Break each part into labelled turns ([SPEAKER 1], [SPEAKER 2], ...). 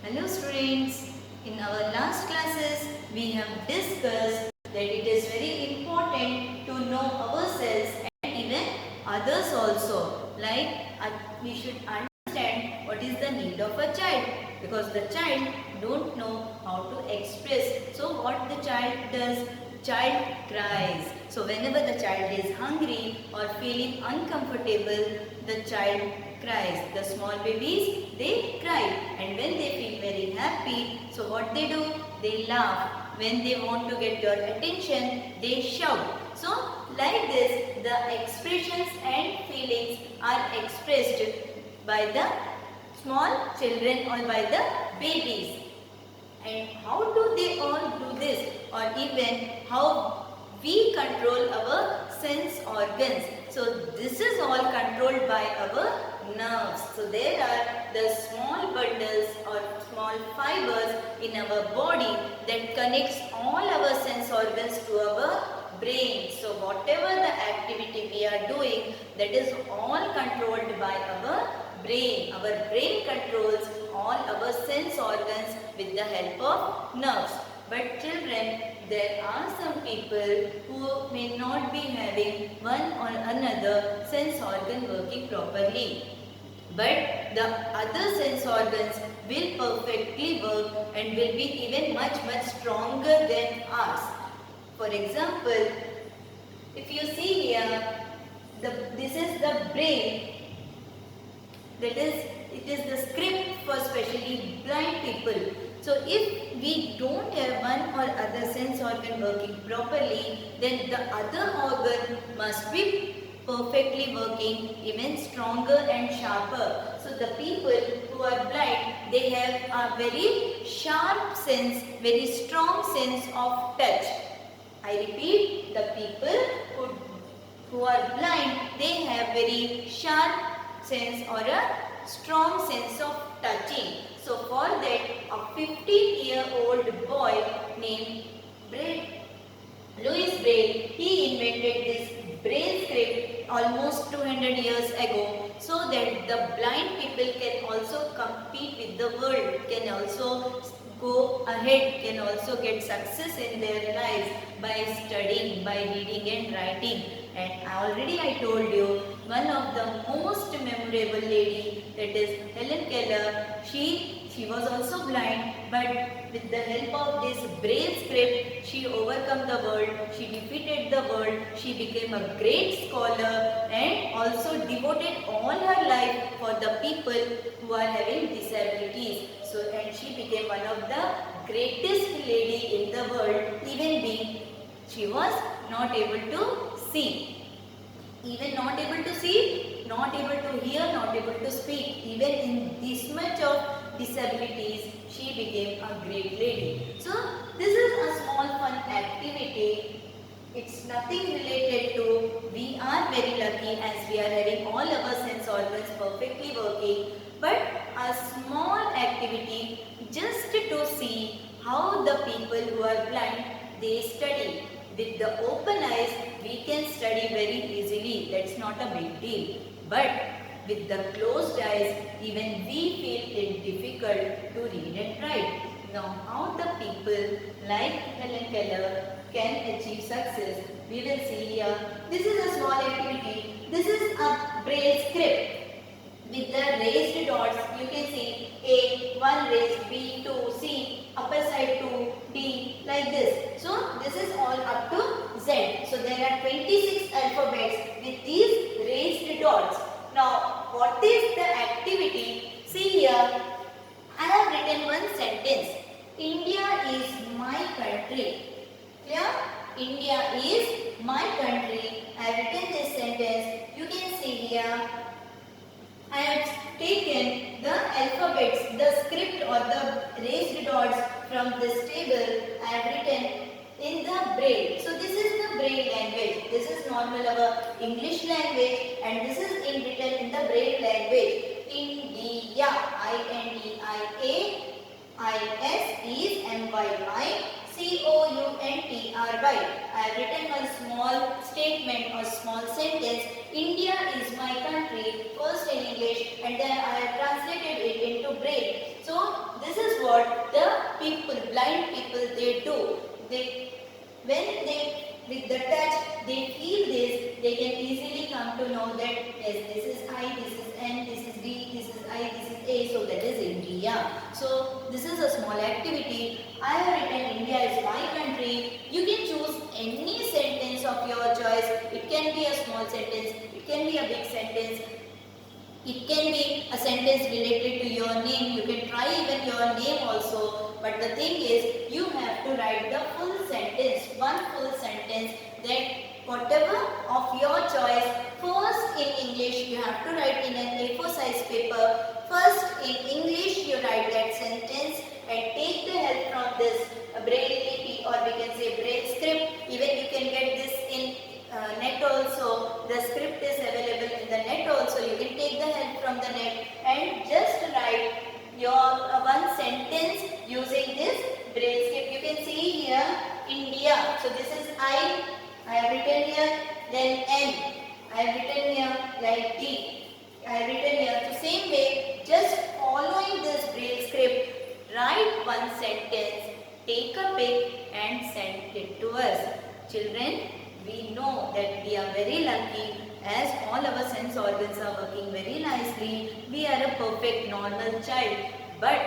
[SPEAKER 1] Hello students, in our last classes we have discussed that it is very important to know ourselves and even others also. We should understand what is the need of a child, because the child don't know how to express. So what the child does? Child cries. So whenever the child is hungry or feeling uncomfortable, the child cries. The small babies, they cry, and when they feel very happy, so what they do? They laugh. When they want to get your attention, they shout. So like this, the expressions and feelings are expressed by the small children or by the babies. And how do they all do this, or even how we control our sense organs? So this is all controlled by our nerves. So there are the small bundles or small fibers in our body that connects all our sense organs to our brain. So whatever the activity we are doing, that is all controlled by our brain. Our brain controls all our sense organs with the help of nerves. But children, there are some people who may not be having one or another sense organ working properly. But the other sense organs will perfectly work and will be even much stronger than ours. For example, if you see here, this is the brain. That is, it is the script for specially blind people. So if we don't have one or other sense organ working properly, then the other organ must be perfectly working, even stronger and sharper. So the people who are blind, they have a very sharp sense, very strong sense of touch. I repeat, the people who are blind, they have very sharp sense or a strong sense of touching. So for that, a 15-year-old boy named Louis Braille, he invented this braille script almost 200 years ago, so that the blind people can also compete with the world, can also go ahead, can also get success in their lives by studying, by reading and writing. And already I told you, one of the most memorable lady, that is Helen Keller, she was also blind, but with the help of this braille script, she overcome the world, she defeated the world, she became a great scholar and also devoted all her life for the people who are having disabilities. So, and she became one of the greatest lady in the world, even being she was not able to see. Even not able to see, not able to hear, not able to speak. Even in this much of disabilities, she became a great lady. So, this is a small fun activity. It's nothing related to, we are very lucky as we are having all our sense organs perfectly working. But a small activity just to see how the people who are blind, they study. With the open eyes, we can study very easily. That's not a big deal. But with the closed eyes, even we feel it difficult to read and write. Now, how the people like Helen Keller can achieve success, we will see here. This is a small activity. This is a braille script. With the raised dots, you can see A, 1 raised, B, 2, C, upper side 2, D, like this. So, this is all up to Z. So, there are 26 alphabets with these raised dots. Now, what is the activity? See here, I have written one sentence. India is my country. Clear? India is my country. I have written this sentence. You can see here, I have taken the alphabets, the script or the raised dots from this table. I have written in the braille. So this is the braille language. This is normal our English language, and this is written in the braille language. India, I-N-D-I-A, I-S is M-Y-Y, C-O-U-N-T-R-Y. I have written one small statement or small sentence. India is my country, first in English, and then I have translated it into braille. So this is what the people, blind people, they do. When they with the touch, they feel this, they can easily come to know that yes, this is I, this is N, this is D, this is I, this is A, so that is India. So this is a small activity. I have written India is my country. You can choose any sentence of your choice. It can be a small sentence, it can be a big sentence. It can be a sentence related to your name. You can try even your name also. But the thing is, you have to write the full sentence, one full sentence, that whatever of your choice. First in English, you have to write in an A4 size paper. First in English, you write that sentence and take the help from this braille lipi, or we can say braille script. Even you can get this in net also. The script is available in the net also. You can take the help from the net and just write your one sentence using this braille script. You can see here India. So this is I have written here, then N. I have written here like D. I have written here. So same way, just following this braille script, write one sentence, take a pic and send it to us. Children, we know that we are very lucky as all our sense organs are working very nicely. We are a perfect normal child. But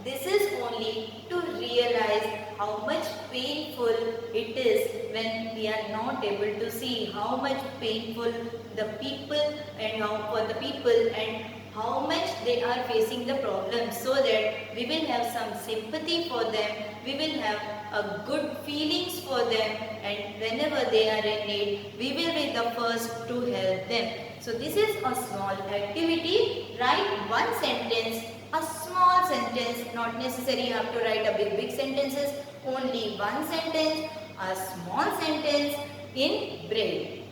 [SPEAKER 1] this is only to realize how much painful it is when we are not able to see, how much painful the people and how much they are facing the problems, so that we will have some sympathy for them, we will have a good feelings for them, and whenever they are in need, we will be the first to help them. So this is a small activity. Write one sentence, a small sentence, not necessary you have to write a big sentences, only one sentence, a small sentence in braille.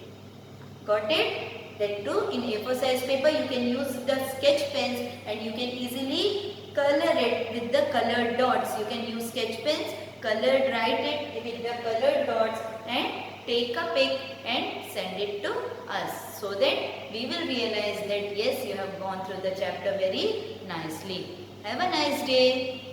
[SPEAKER 1] Got it? That too in A4 size paper you can use the sketch pens and you can easily color it with the colored dots. You can use sketch pens, colored, write it with the colored dots and take a pic and send it to us, so that we will realize that yes, you have gone through the chapter very nicely. Have a nice day.